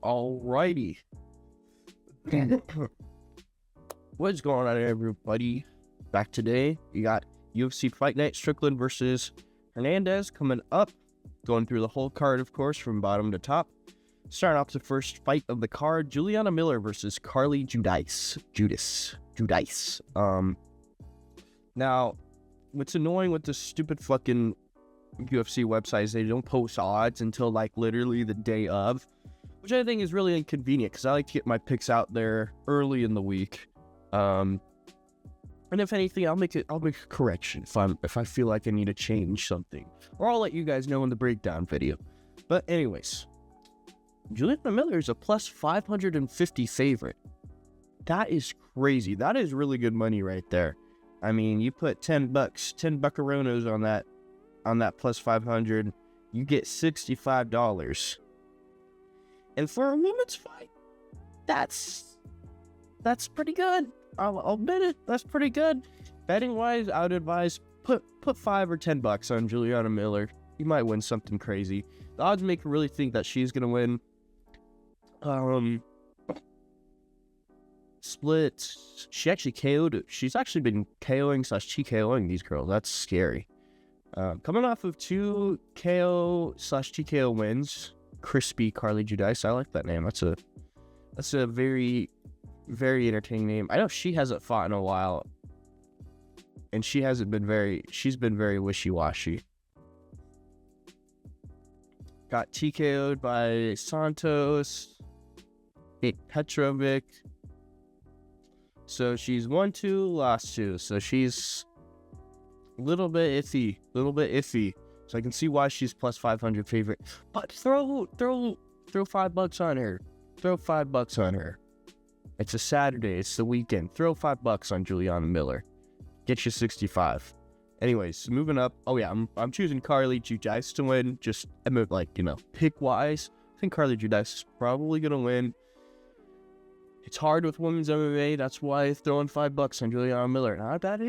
Alrighty. What's going on, everybody? Back today, you got UFC Fight Night, Strickland versus Hernandez coming up. Going through the whole card, of course, from bottom to top. Starting off the first fight of the card, Juliana Miller versus Carly Judice. Now, what's annoying with this stupid fucking UFC website is they don't post odds until like literally the day of, which I think is really inconvenient because I like to get my picks out there early in the week. And if anything, I'll make a correction if I feel like I need to change something, or I'll let you guys know in the breakdown video. But anyways, Juliana Miller is a plus 550 favorite. That is crazy. That is really good money right there. I mean, you put 10 buckaronos on that plus 500, you get $65. And for a women's fight, that's pretty good. I'll bet it. That's pretty good. Betting wise, I would advise put $5 or $10 on Juliana Miller. You might win something crazy. The odds make you really think that she's gonna win. Split. She actually KO'd. She's actually been KOing/TKOing these girls. That's scary. Coming off of 2 KO/TKO wins, Crispy Carly Judice. I like that name. That's a very, very entertaining name. I know she hasn't fought in a while, and she's been very wishy-washy. Got TKO'd by Santos, Petrovic. So she's 1-2, lost 2. So she's a little bit iffy. So I can see why she's plus 500 favorite. But throw $5 on her. Throw $5 on her. It's a Saturday. It's the weekend. Throw $5 on Juliana Miller. Get you 65. Anyways, moving up. Oh yeah, I'm choosing Carly Judice to win. Just pick wise. I think Carly Judice is probably gonna win. It's hard with women's MMA. That's why throwing $5 on Juliana Miller. Not a bad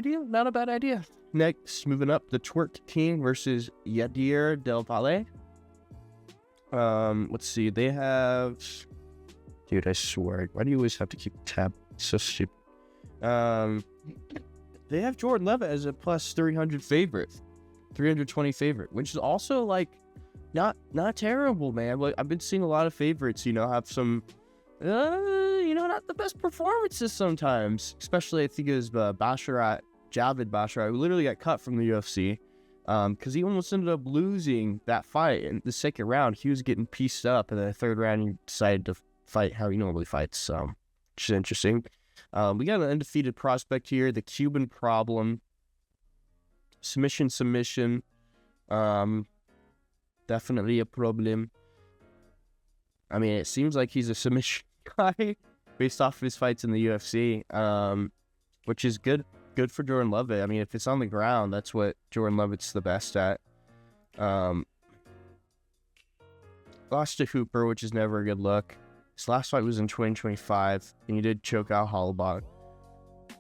idea. Next, moving up, the Twerk King versus Yadir Del Valle. Let's see. They have... Dude, I swear. Why do you always have to keep tab? It's so stupid. They have Jordan Levitt as a plus 300 favorite. 320 favorite. Which is also, like, not terrible, man. Like, I've been seeing a lot of favorites, have some... not the best performances sometimes. Especially, I think it was Javid Basharat, who literally got cut from the UFC. Because he almost ended up losing that fight in the second round. He was getting pieced up, and then the third round, he decided to fight how he normally fights. Which is interesting. We got an undefeated prospect here, the Cuban Problem. Submission. Definitely a problem. I mean, it seems like he's a submission guy based off of his fights in the UFC, which is good for Jordan Levitt. I mean, if it's on the ground, that's what Jordan Levitt's the best at. Lost to Hooper, which is never a good look. His last fight was in 2025, and he did choke out Hollowbach.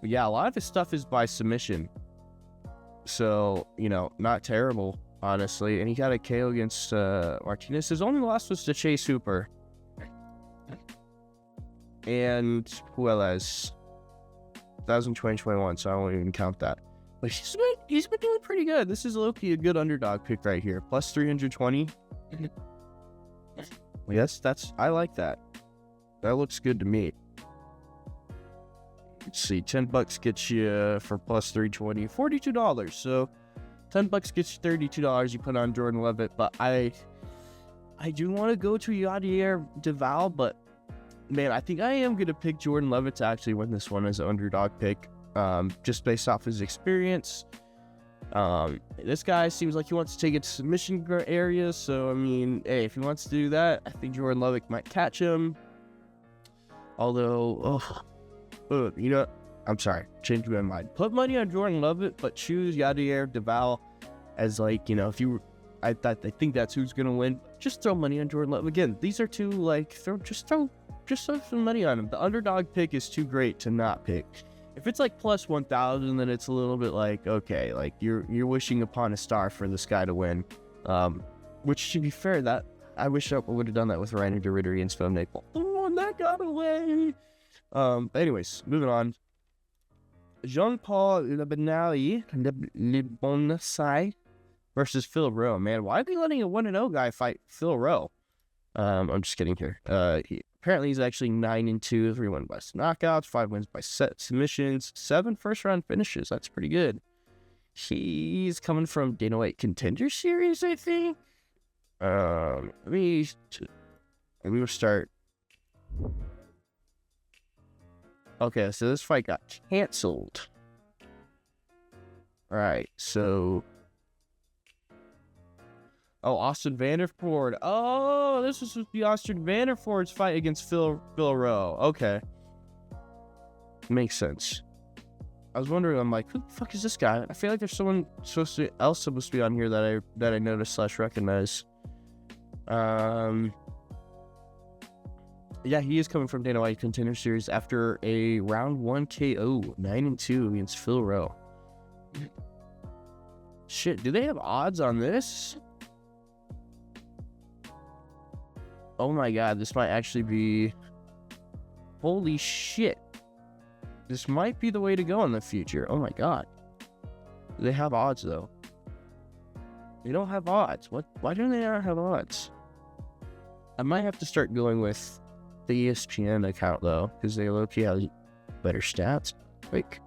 But yeah, a lot of his stuff is by submission. So, not terrible, honestly. And he got a KO against Martinez. His only loss was to Chase Hooper. And who else? That was in 2021, so I won't even count that. But he's been doing pretty good. This is low-key a good underdog pick right here. Plus 320. Yes, I like that. That looks good to me. Let's see, $10 gets you for plus 320, $42. So $10 gets you $32 you put on Jordan Levitt. But I do want to go to Yadir Deval, but man, I think I am going to pick Jordan Levitt to actually win this one as an underdog pick, just based off his experience. This guy seems like he wants to take it to submission areas, so, I mean, hey, if he wants to do that, I think Jordan Levitt might catch him. Although, I'm sorry, changed my mind. Put money on Jordan Levitt, but choose Yadir Deval as, I think that's who's going to win. Just throw money on Jordan Levitt. Again, these are two, just throw some money on him. The underdog pick is too great to not pick. If it's plus 1,000, then it's a little bit okay, you're wishing upon a star for this guy to win. Which, to be fair, that I wish I would have done that with Reiner DeRitter against Phil Nickel. Oh, and that got away. But anyways, moving on. Jean-Paul Lebonasai versus Phil Rowe. Man, why are they letting a 1-0 guy fight Phil Rowe? I'm just kidding here. Apparently he's actually 9-2, 3 wins by knockouts, 5 wins by set submissions, 7 first-round finishes. That's pretty good. He's coming from Dana White Contender Series, I think. Let me start. Okay, so this fight got canceled. Alright, so... Oh, Austin Vanderford. Oh, this was the Austin Vanderford's fight against Phil Rowe. Okay. Makes sense. I was wondering, I'm like, who the fuck is this guy? I feel like there's someone supposed to be on here that I noticed / recognize. Yeah, he is coming from Dana White Contender Series after a round 1 KO, 9-2 against Phil Rowe. Shit, do they have odds on this? Oh my god, this might actually be... Holy shit. This might be the way to go in the future. Oh my god. They have odds, though. They don't have odds. What? Why do they not have odds? I might have to start going with the ESPN account, though, because they low-key have better stats. Like,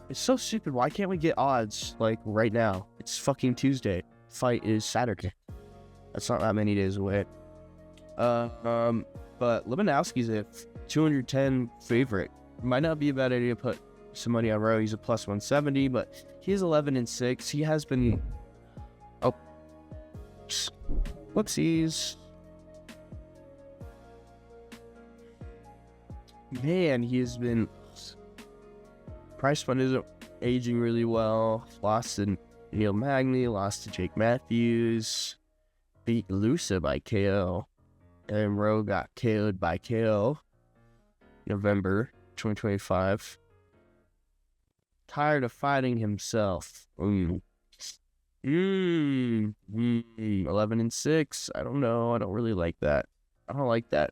it's so stupid. Why can't we get odds, like, right now? It's fucking Tuesday. Fight is Saturday. That's not that many days away. But Lebanowski's a 210 favorite. Might not be a bad idea to put some money on Rowe. He's a plus 170, but he's 11-6. He has been... Oh. Whoopsies. Man, he has been... Price fund isn't aging really well. Lost to Neil Magny, lost to Jake Matthews. Beat Lusa by KO. And Rowe got KO'd by KO. November 2025. Tired of fighting himself. 11-6. I don't know. I don't really like that. I don't like that.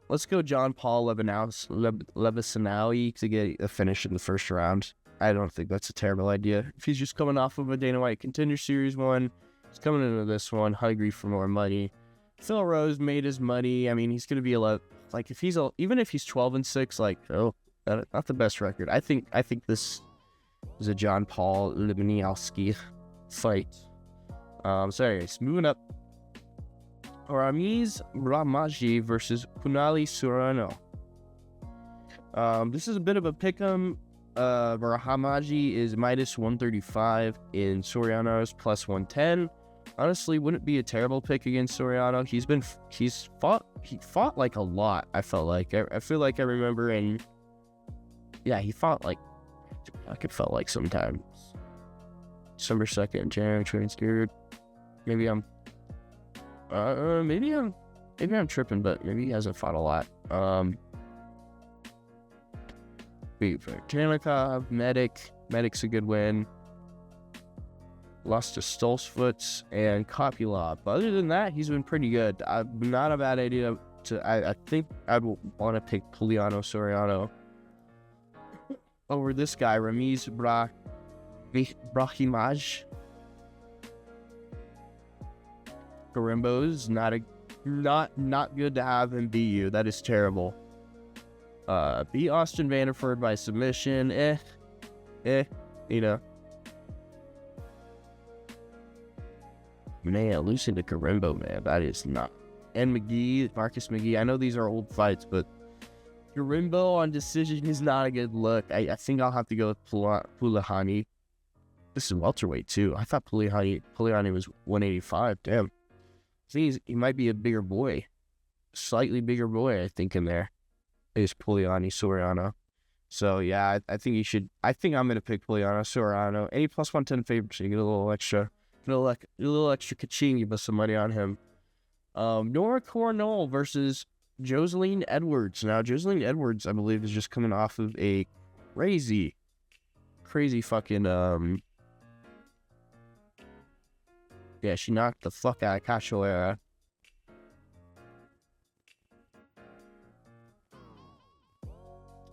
Let's go John Paul Lebesanawi to get a finish in the first round. I don't think that's a terrible idea. If he's just coming off of a Dana White Contender Series one, he's coming into this one hungry for more money. Phil Rowe's made his money. I mean, he's going to be like if he's even if he's 12-6, like not the best record. I think this is a John Paul Lebeniowski fight. So anyways, moving up. Ramiz Ramaji versus Punali Surano. This is a bit of a pick'em. Ramaji is minus 135 in Soriano's plus 110. Honestly, wouldn't be a terrible pick against Soriano. He fought like a lot. I felt like I feel like I remember, and yeah, he fought like it felt like sometimes. December 2nd, January 23rd. Maybe I'm tripping, but maybe he hasn't fought a lot. Tanikov, Medic's a good win. Lost to Stolzfus and Kopylov. But other than that, he's been pretty good. Not a bad idea to. I think I would want to pick Puliano Soriano over this guy, Ramiz Brahimaj. Garimbo's not good to have him beat you. That is terrible. Beat Austin Vanderford by submission. You know. Man, losing to Garimbo, man, that is not. And Marcus McGee. I know these are old fights, but Garimbo on decision is not a good look. I think I'll have to go with Pulihani. This is welterweight too. I thought Pulihani was 185. Damn. I think he might be a bigger boy. Slightly bigger boy, I think, in there. Is Puliani Soriano. So yeah, I think he should. I think I'm gonna pick Puliano Soriano. Any plus 110 favorites, so you get a little extra. A little extra kaching, you put some money on him. Nora Cornell versus Joseline Edwards. Now, Joseline Edwards, I believe, is just coming off of a crazy fucking Yeah, she knocked the fuck out of Cachoeira.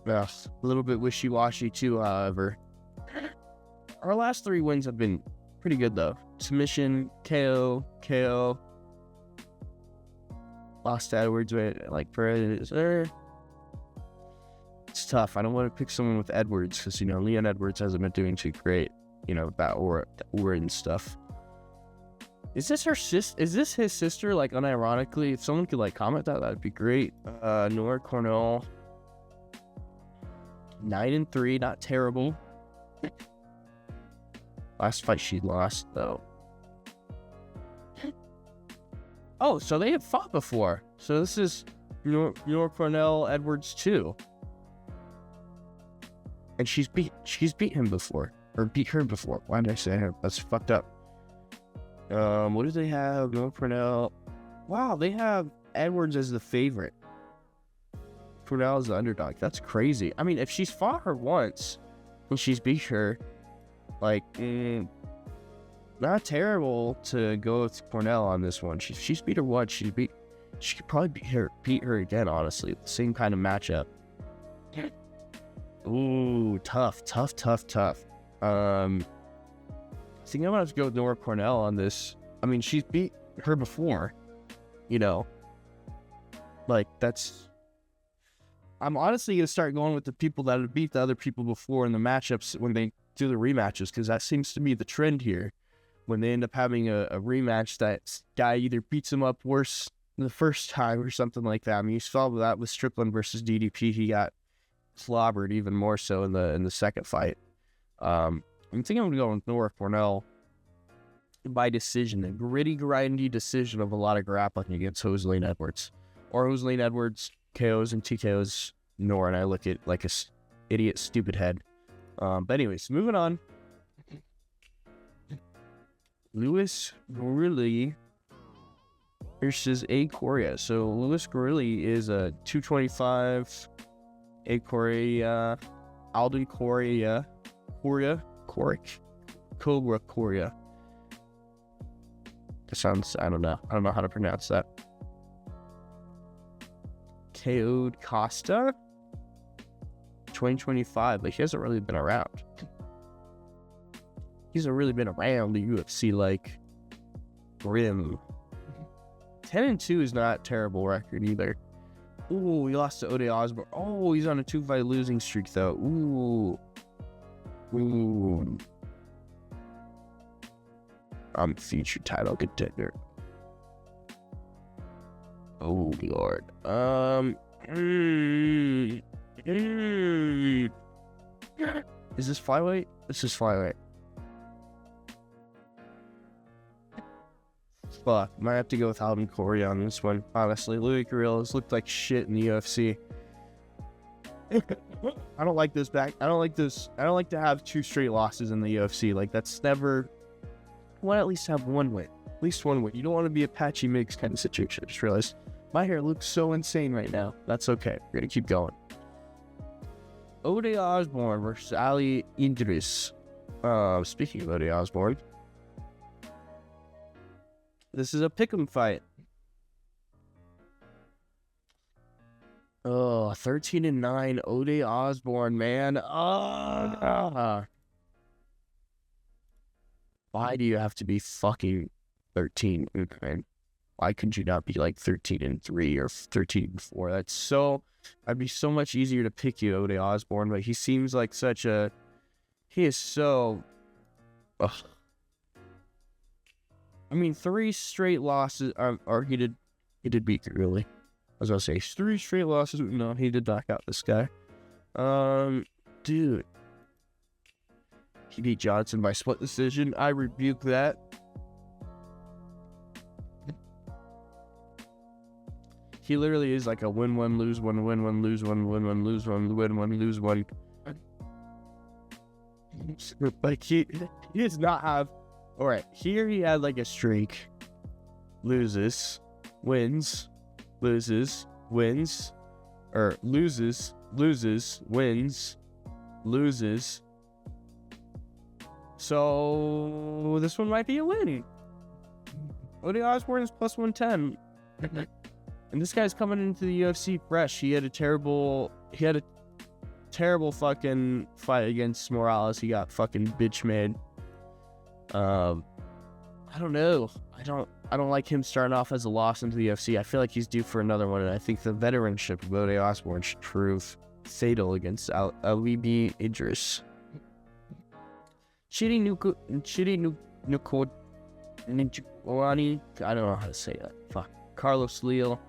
Ugh, a little bit wishy-washy too, however. Our last 3 wins have been pretty good, though. Submission, KO, KO. Lost to Edwards, like, Perez. It's tough. I don't want to pick someone with Edwards because, you know, Leon Edwards hasn't been doing too great, you know, that aura and stuff. Is this her sister? Is this his sister? Like, unironically, if someone could, like, comment that, that'd be great. Nora Cornell. 9-3, not terrible. Last fight she lost, though. Oh, so they have fought before. So this is Nora Cornell Edwards too. And she's beat him before. Or beat her before. Why did I say him? That's fucked up. What do they have? Nora Cornell. Wow, they have Edwards as the favorite. Cornell is the underdog. That's crazy. I mean, if she's fought her once and she's beat her, like, not terrible to go with Cornell on this one. She's beat her once. She could probably beat her again, honestly. Same kind of matchup. Ooh, tough. I think I'm gonna have to go with Nora Cornell on this. I mean, she's beat her before, you know. Like, I'm honestly gonna start going with the people that have beat the other people before in the matchups when they do the rematches, because that seems to be the trend here. When they end up having a rematch, that guy either beats him up worse the first time or something like that. I mean, you saw that with Strickland versus DDP. He got slobbered even more so in the second fight. I'm thinking I'm gonna go with Nora Cornell by decision, a gritty, grindy decision of a lot of grappling against Joselyn Edwards, or Joselyn Edwards KOs and TKOs Nora, and I look at like a idiot, stupid head. But anyways, moving on. Louis Grilly versus A. Coria. So Louis Grilly is a 225. A. Coria, Alden Coria, Cobra Coria. That sounds, I don't know how to pronounce that. KO'd Costa 2025, but he hasn't really been around. He hasn't really been around the UFC like Grim. 10-2 is not a terrible record either. Ooh, he lost to Ode Osborne. Oh, he's on a 2-fight losing streak though. Ooh. I'm future title contender. Oh Lord. Is this flyweight? This is flyweight. Fuck, might have to go with Alden Corey on this one. Honestly, Louis Guerrillas looked like shit in the UFC. I don't like this I don't like to have 2 straight losses in the UFC. Like, that's never. I want to at least have 1 win. At least 1 win. You don't want to be a patchy mix kind of situation. I just realized my hair looks so insane right now. That's okay. We're gonna keep going. Ode Osborne versus Ali Idris. Speaking of Ode Osborne, this is a pick'em fight. Oh, 13-9, Ode Osborne, man. Why do you have to be fucking 13, man? Why could you not be like 13-3 or 13-4? That's so. I'd be so much easier to pick you, Ode Osborne, but he seems like such a. He is so. Ugh. I mean, 3 straight losses. Or he did beat you, really. I was gonna say 3 straight losses. No, he did knock out this guy. Dude. He beat Johnson by split decision. I rebuke that. He literally is like a win-1, lose-1, win-1, lose-1, win-1, lose-1, win-1, lose-1. Like, he does not have. Alright, here he had like a streak. Loses, wins, loses, wins. Or loses, wins, loses. So this one might be a win. Ode Osborne is plus 110. And this guy's coming into the UFC fresh. He had a terrible fucking fight against Morales. He got fucking bitch made. I don't know. I don't like him starting off as a loss into the UFC. I feel like he's due for another one, and I think the veteranship of Ode Osborne should prove fatal against Alibi Idris. Chidi Nukwani. I don't know how to say that. Fuck. Carlos Leal.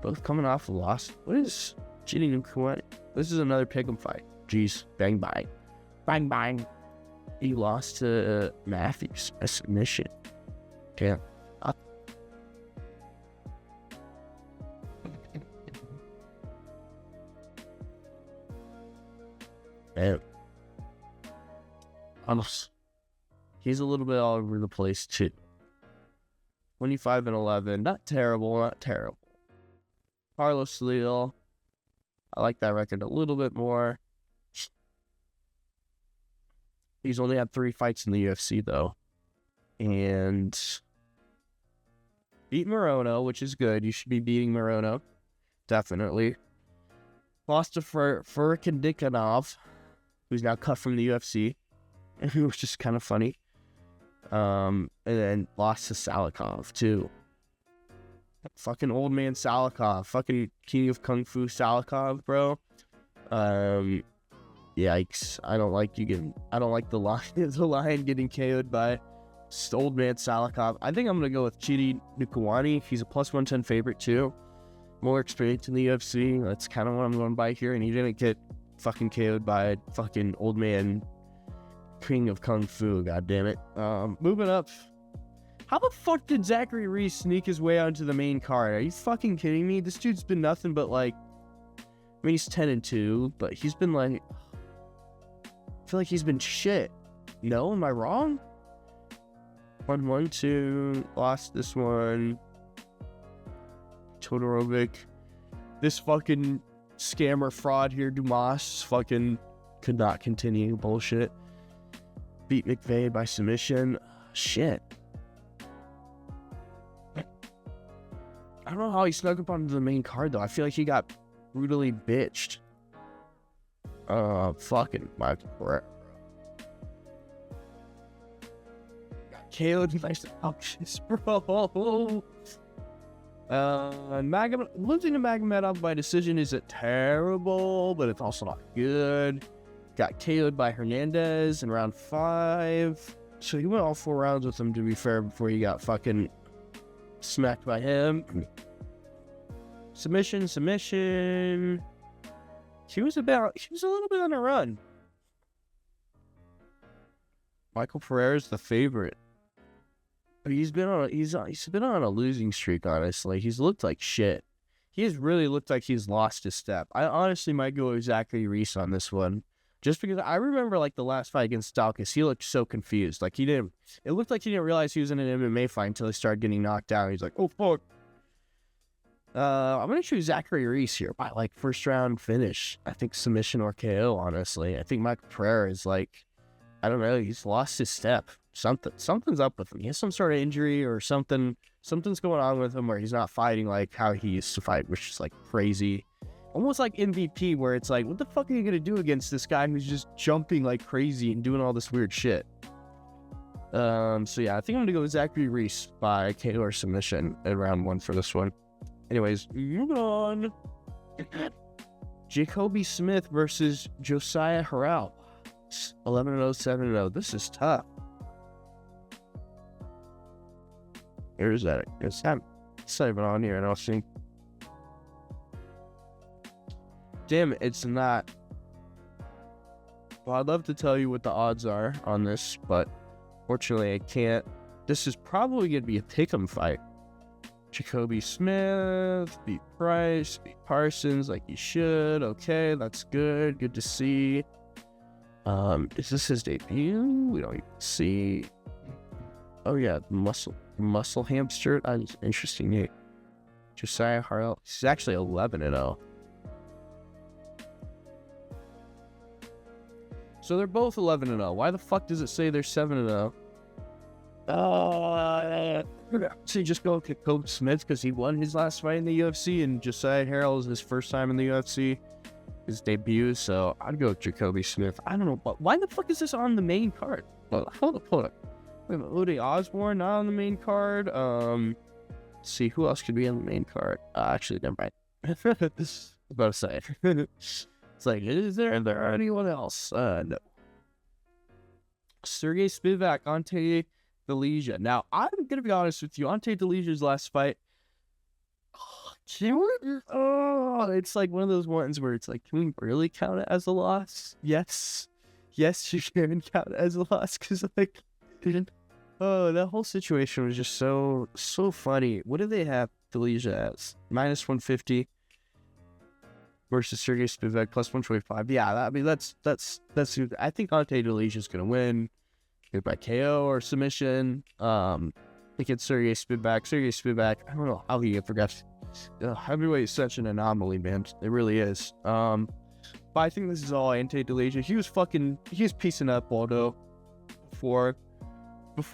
Both coming off a loss. What is Chidi Nukwani? This is another pick'em fight. Jeez. Bang bang. Bang bang. He lost to Matthews. A submission. Damn. Man. He's a little bit all over the place too. 25-11. Not terrible. Carlos Leal. I like that record a little bit more. He's only had 3 fights in the UFC though. And beat Morono, which is good. You should be beating Morono. Definitely. Lost to Furkandikanov, who's now cut from the UFC. It was just kind of funny. And then lost to Salikov, too. Fucking old man Salikov. Fucking king of kung fu Salikov, bro. Yikes. I don't like the lion getting KO'd by old man Salikov. I think I'm going to go with Chidi Nukwani. He's a plus 110 favorite, too. More experience in the UFC. That's kind of what I'm going by here. And he didn't get fucking KO'd by fucking old man king of kung fu, god damn it. Moving up. How the fuck did Zachary Reese sneak his way onto the main card? Are you fucking kidding me? This dude's been nothing but like, I mean, he's 10-2, but he's been like, I feel like he's been shit. No, am I wrong? 1-1-2, lost this one. Todorovic. This fucking scammer fraud here, Dumas, fucking could not continue. Bullshit. Beat McVeigh by submission. Shit. I don't know how he snuck up onto the main card, though. I feel like he got brutally bitched. Fucking Michael Pereira. Got KO'd by Alcius, bro. Losing to Magomedov by decision isn't terrible, but it's also not good. Got KO'd by Hernandez in round 5. So he went all 4 rounds with him, to be fair, before he got fucking smacked by him. Submission. He was a little bit on a run. Michael Pereira's the favorite. He's been on a losing streak, honestly. He's looked like shit. He has really looked like he's lost his step. I honestly might go with Zachary Reese on this one. Just because I remember, like, the last fight against Stalkus, he looked so confused. Like, it looked like he didn't realize he was in an MMA fight until he started getting knocked down. He's like, oh, fuck. I'm going to choose Zachary Reese here by, like, first round finish. I think submission or KO, honestly. I think Michael Pereira is, like, I don't know, he's lost his step. Something's up with him. He has some sort of injury or something. Something's going on with him where he's not fighting like how he used to fight, which is, like, crazy. Almost like MVP, where it's like, what the fuck are you going to do against this guy who's just jumping like crazy and doing all this weird shit? So yeah, I think I'm going to go with Zachary Reese by KO or submission in round 1 for this one. Anyways, moving on. Jacoby Smith versus Josiah Harrell. 11-0, 7-0. This is tough. Here's that. It's not even on here, I don't think. Damn it, it's not. Well, I'd love to tell you what the odds are on this, but fortunately I can't. This is probably going to be a pick'em fight. Jacoby Smith, beat Price, beat Parsons like he should. Okay, that's good. Good to see. Is this his debut? We don't even see. Oh yeah, muscle hamster. That's interesting name. Josiah Harrell. He's actually 11-0. So they're both 11-0. Why the fuck does it say they're 7-0? So you just go to Kobe Smith because he won his last fight in the UFC, and Josiah Harrell is his first time in the UFC, his debut. So I'd go with Jacoby Smith. I don't know, but why the fuck is this on the main card? Well, hold up. Wait a minute, Ode Osborne not on the main card. Let's see who else could be on the main card. Actually, never mind. I was about to say. It's like, is there anyone else? No. Sergey Spivak, Ante Delija. Now, I'm going to be honest with you. Ante Delija's last fight, it's like one of those ones where it's like, can we really count it as a loss? Yes, you can count it as a loss, because like, that whole situation was just so funny. What do they have Delija as? Minus 150 versus Sergey Spivak plus 125. Yeah, I mean that's I think Ante Delija's gonna win by KO or submission. I think it's Sergey Spivak. I don't know how he forgot. Heavyweight is such an anomaly, man. It really is. But I think this is all Ante Delija. He was piecing up Waldo before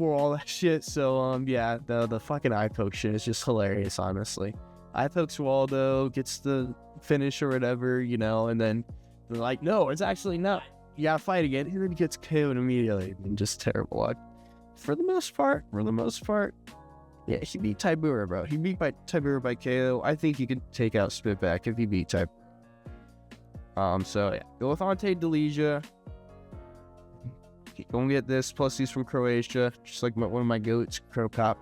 all that shit. So yeah, the fucking eye poke shit is just hilarious, honestly. Eye pokes Waldo, gets the finish or whatever, and then they're like, no, it's actually not. You gotta fight again, and then he gets KO'd immediately, and just terrible luck. For the most part, yeah, he beat Tybura, bro. He beat Tybura by KO. I think he could take out Spivak if he beat Tybura. So yeah, go with Ante Delija. Don't get this. Plus, he's from Croatia, just like one of my goats, Crow Cop.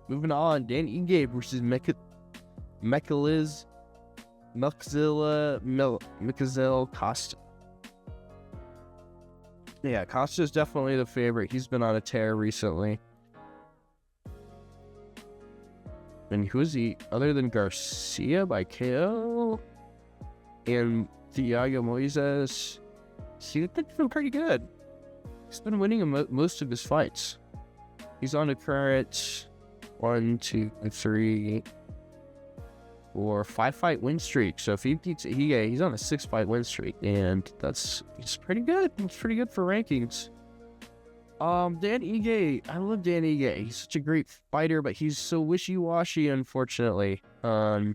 Moving on, Dan Ige versus Mikazel Costa. Yeah, Costa's definitely the favorite. He's been on a tear recently. And who is he other than Garcia by KO and Thiago Moises? He's been pretty good. He's been winning most of his fights. He's on a current 1, 2, 3, 4, 5-fight win streak. So if he beats Ige, he's on a 6-fight win streak, and it's pretty good. It's pretty good for rankings. Dan Ige, I love Dan Ige. He's such a great fighter, but he's so wishy-washy, unfortunately. Damn,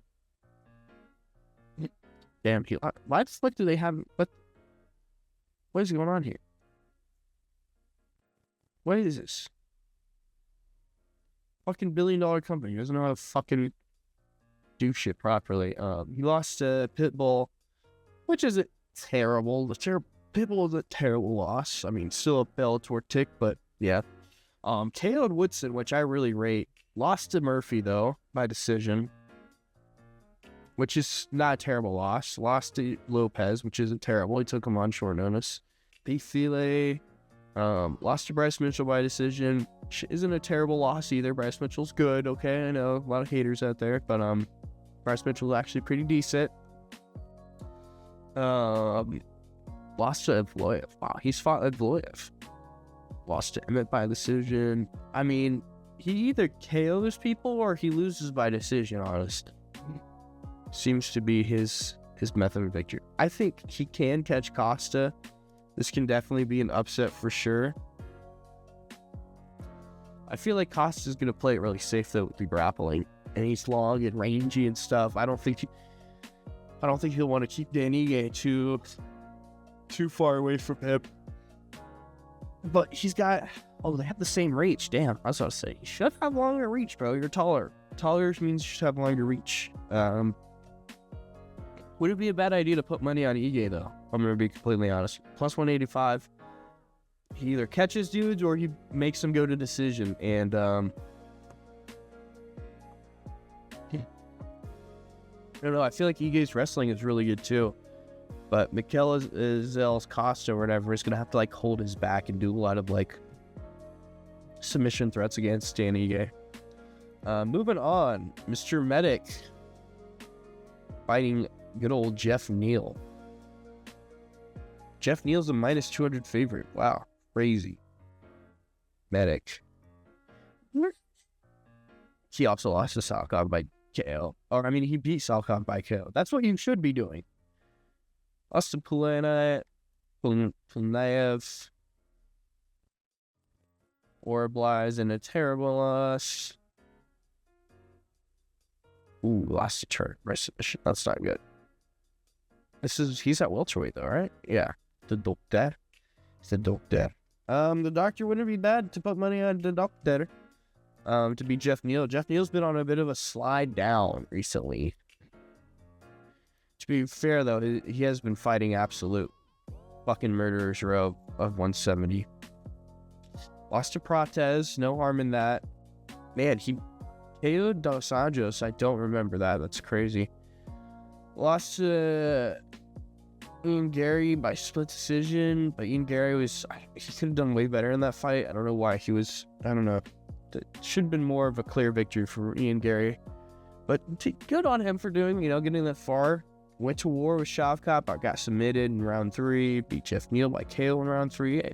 why the fuck do they have? What is going on here? What is this? Fucking billion-dollar company. He doesn't know how to fucking do shit properly. He lost to Pitbull, which isn't terrible. Pitbull is a terrible loss. I mean, still a Bellator tick, but yeah. KO'd Woodson, which I really rate. Lost to Murphy, though, by decision, which is not a terrible loss. Lost to Lopez, which isn't terrible. He took him on short notice. Beat File. Lost to Bryce Mitchell by decision. Isn't a terrible loss either. Bryce Mitchell's good, okay? I know, a lot of haters out there, but Bryce Mitchell's actually pretty decent. Lost to Evloev. Wow, he's fought Evloev. Lost to Emmett by decision. I mean, he either KOs people or he loses by decision, honestly. Seems to be his method of victory. I think he can catch Costa. This can definitely be an upset for sure. I feel like Costa's going to play it really safe, though, with the grappling. And he's long and rangy and stuff. I don't think he'll want to keep Dan Ige too far away from him. But he's got... Oh, they have the same reach. Damn, I was about to say. You should have longer reach, bro. You're taller. Taller means you should have longer reach. Would it be a bad idea to put money on Ige, though? I'm going to be completely honest. Plus 185. He either catches dudes or he makes them go to decision. And, I don't know. I feel like Ige's wrestling is really good, too. But Mikael Costa or whatever is going to have to, hold his back and do a lot of, submission threats against Dan Ige. Moving on. Mr. Medic fighting good old Jeff Neal. Jeff Neal's a minus 200 favorite. Wow. Crazy. Medic. He also lost to Salkov by KO. Or, I mean, he beat Salkov by KO. That's what you should be doing. Austin Punaev. Orblies in a terrible loss. Ooh, lost to turn. Submission. That's not good. He's at welterweight though, right? Yeah. The doctor. It's the doctor. The doctor wouldn't be bad to put money on the doctor. To be Jeff Neal. Jeff Neal's been on a bit of a slide down recently. To be fair though, he has been fighting absolute fucking murderers row of 170. Lost to Prates, no harm in that. Man, he KO'd Dos Anjos. I don't remember that. That's crazy. Lost to Ian Gary by split decision, but Ian Gary he could have done way better in that fight. I don't know why he was, I don't know. It should have been more of a clear victory for Ian Gary. But good on him for doing, getting that far. Went to war with Shavkat, but got submitted in round 3. Beat Jeff Neal by KO in round 3.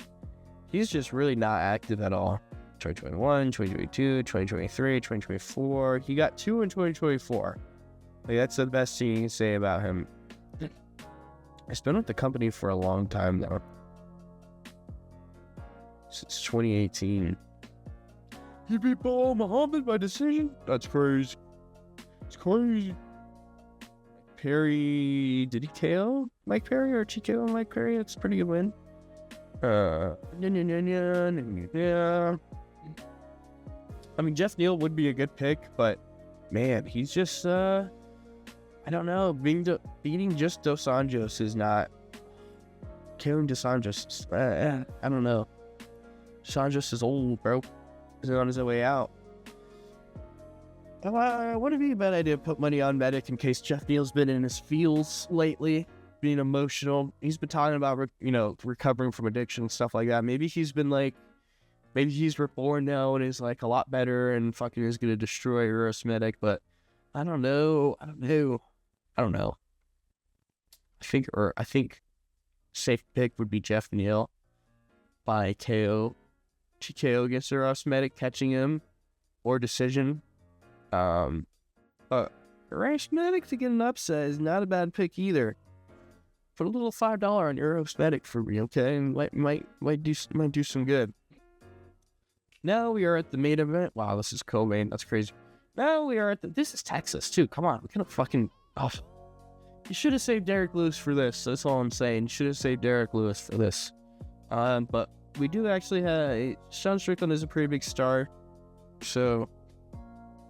He's just really not active at all. 2021, 2022, 2023, 2024. He got 2 in 2024. That's the best thing you can say about him. He's been with the company for a long time now. Since 2018. He beat Bilal Muhammad by decision? That's crazy. It's crazy. Perry, did he KO Mike Perry or TKO Mike Perry? That's a pretty good win. Yeah. I mean, Jeff Neal would be a good pick, but man, he's just, I don't know. Beating just Dos Anjos is not. Killing Dos Anjos, I don't know. Dos Anjos is old, bro. He's on his way out. Would it be a bad idea to put money on Medic in case Jeff Neal's been in his feels lately, being emotional? He's been talking about, recovering from addiction and stuff like that. Maybe he's been like, maybe he's reborn now and is like a lot better and fucking is gonna destroy Eros Medic, but I don't know. I think safe pick would be Jeff Neal by KO. TKO against Eros Medic, catching him or decision. But Eros Medic to get an upset is not a bad pick either. Put a little $5 on Eros Medic for me, okay? And might do some good. Now we are at the main event. Wow, this is co-main. That's crazy. Now we are at this is Texas too. Come on, we could have fucking. Oh, you should have saved Derek Lewis for this. That's all I'm saying. You should have saved Derek Lewis for this. But we do actually have Sean Strickland is a pretty big star. So,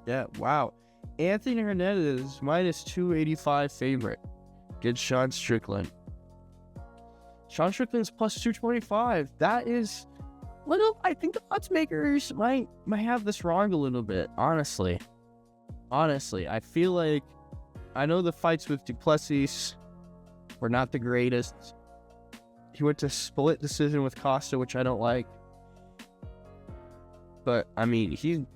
yeah, wow. Anthony Hernandez minus 285 favorite. Good Sean Strickland. Sean Strickland's plus 225. That is little. I think the odds makers might have this wrong a little bit. Honestly, I feel like I know the fights with Duplessis were not the greatest. He went to split decision with Costa, which I don't like. But I mean, he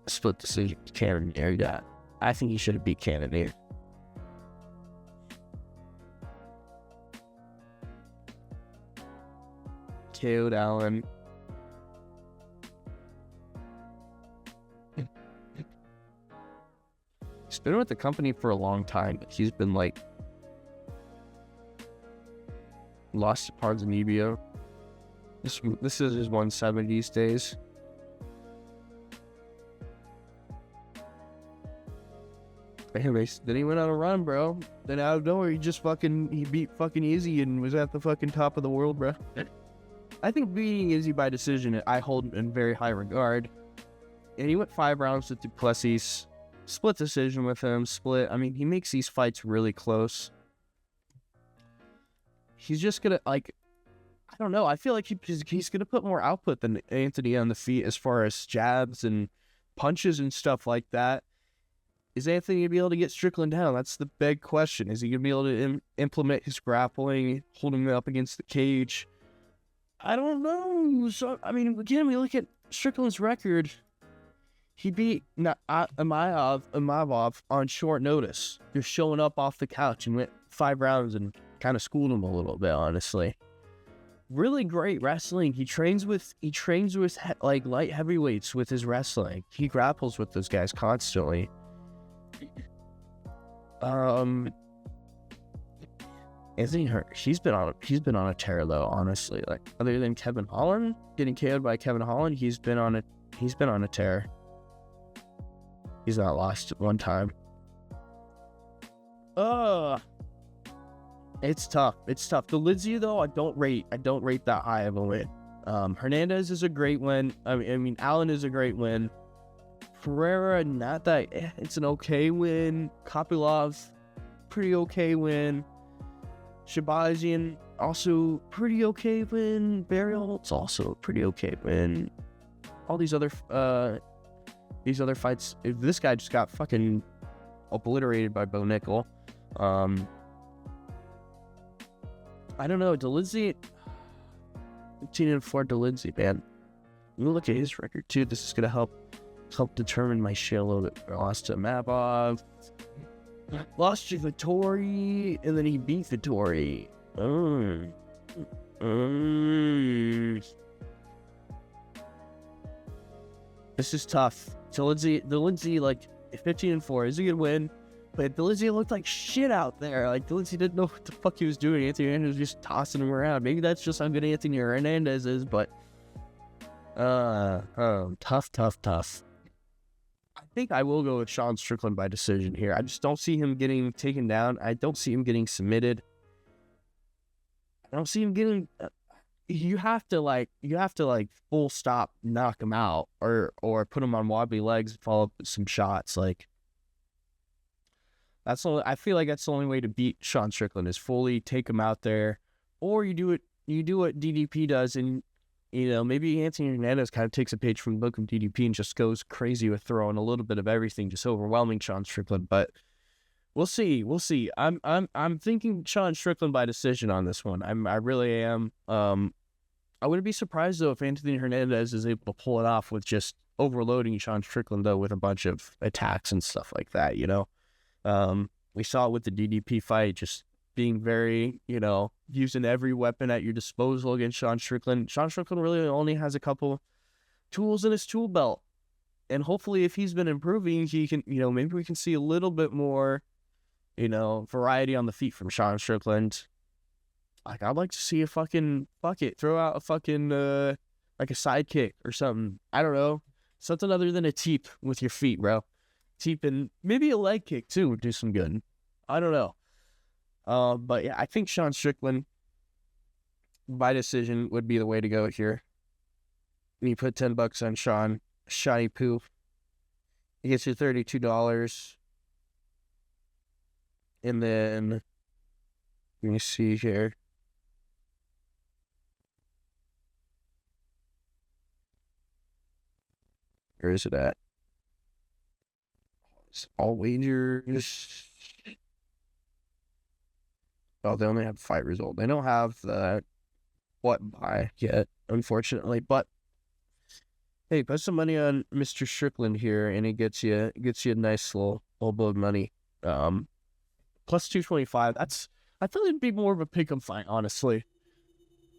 split decision with Cannonier. Yeah, I think he should have beat Cannonier. KO'd Allen. He's been with the company for a long time, but he's been like lost to Ponzinibbio. This is his 170 these days. Anyways, then he went on a run, bro. Then out of nowhere, he beat fucking Izzy and was at the fucking top of the world, bro. I think beating Izzy by decision, I hold in very high regard. And he went 5 rounds with Duplessis. Split decision with him. I mean, he makes these fights really close. He's just gonna, I don't know. I feel like he's gonna put more output than Anthony on the feet as far as jabs and punches and stuff like that. Is Anthony gonna be able to get Strickland down? That's the big question. Is he gonna be able to implement his grappling, holding him up against the cage? I don't know. So, I mean, again, we look at Strickland's record. He beat Imavov on short notice. Just showing up off the couch and went 5 rounds and kind of schooled him a little bit, honestly. Really great wrestling. He trains with light heavyweights with his wrestling. He grapples with those guys constantly. he's been on a tear though, honestly. Like, other than Kevin Holland getting KO'd by Kevin Holland, he's been on a tear. He's not lost at one time. It's tough. The Lindsay though, I don't rate that high of a win. Hernandez is a great win. I mean, Allen is a great win. Pereira, not that. It's an okay win. Kopylov, pretty okay win. Shabazian, also pretty okay win. Burial, it's also a pretty okay win. All these other fights, this guy just got fucking obliterated by Bo Nickel. I don't know, DeLindsey, 15-4 DeLindsey, man. Let me look at his record too. This is gonna help determine my shit a little bit. Lost to Mabov, lost to Vittori, and then he beat Vittori. This is tough. DeLindsey, like, 15-4 is a good win, but DeLindsey looked like shit out there. Like, DeLindsey didn't know what the fuck he was doing. Anthony Hernandez was just tossing him around. Maybe that's just how good Anthony Hernandez is, but tough. I think I will go with Sean Strickland by decision here. I just don't see him getting taken down. I don't see him getting submitted. I don't see him getting. You have to full stop knock him out or put him on wobbly legs and follow up with some shots. Like, I feel like that's the only way to beat Sean Strickland is fully take him out there, or you do what DDP does, and maybe Anthony Hernandez kind of takes a page from the book of DDP and just goes crazy with throwing a little bit of everything, just overwhelming Sean Strickland. But we'll see. I'm thinking Sean Strickland by decision on this one. I really am. I wouldn't be surprised though if Anthony Hernandez is able to pull it off with just overloading Sean Strickland though with a bunch of attacks and stuff like that. We saw it with the DDP fight, just being very, using every weapon at your disposal against Sean Strickland. Sean Strickland really only has a couple tools in his tool belt. And hopefully if he's been improving, he can, maybe we can see a little bit more, variety on the feet from Sean Strickland. Like, I'd like to see a fucking throw out a fucking, like a sidekick or something. I don't know. Something other than a teep with your feet, bro. Teep and maybe a leg kick too would do some good. I don't know. But yeah, I think Sean Strickland by decision would be the way to go here. You put $10 on Sean, Shotty Poo. He gets you $32. And then, let me see here. Where is it at? It's all wagers. Oh, they only have fight result. They don't have the what buy yet, unfortunately. But hey, put some money on Mr. Strickland here, and it gets you a nice little bit of money. Plus 225. I thought it'd be more of a pick'em fight, honestly.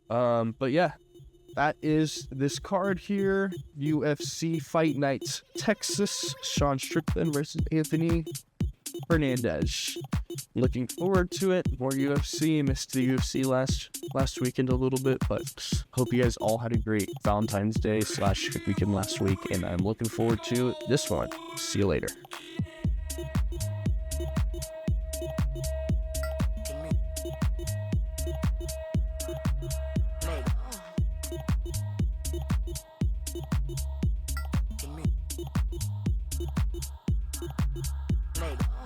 But yeah, that is this card here. UFC Fight Night Texas. Sean Strickland versus Anthony Hernandez. Looking forward to it. More UFC. Missed the UFC last weekend a little bit, but hope you guys all had a great Valentine's Day / weekend last week, and I'm looking forward to this one. See you later. Later.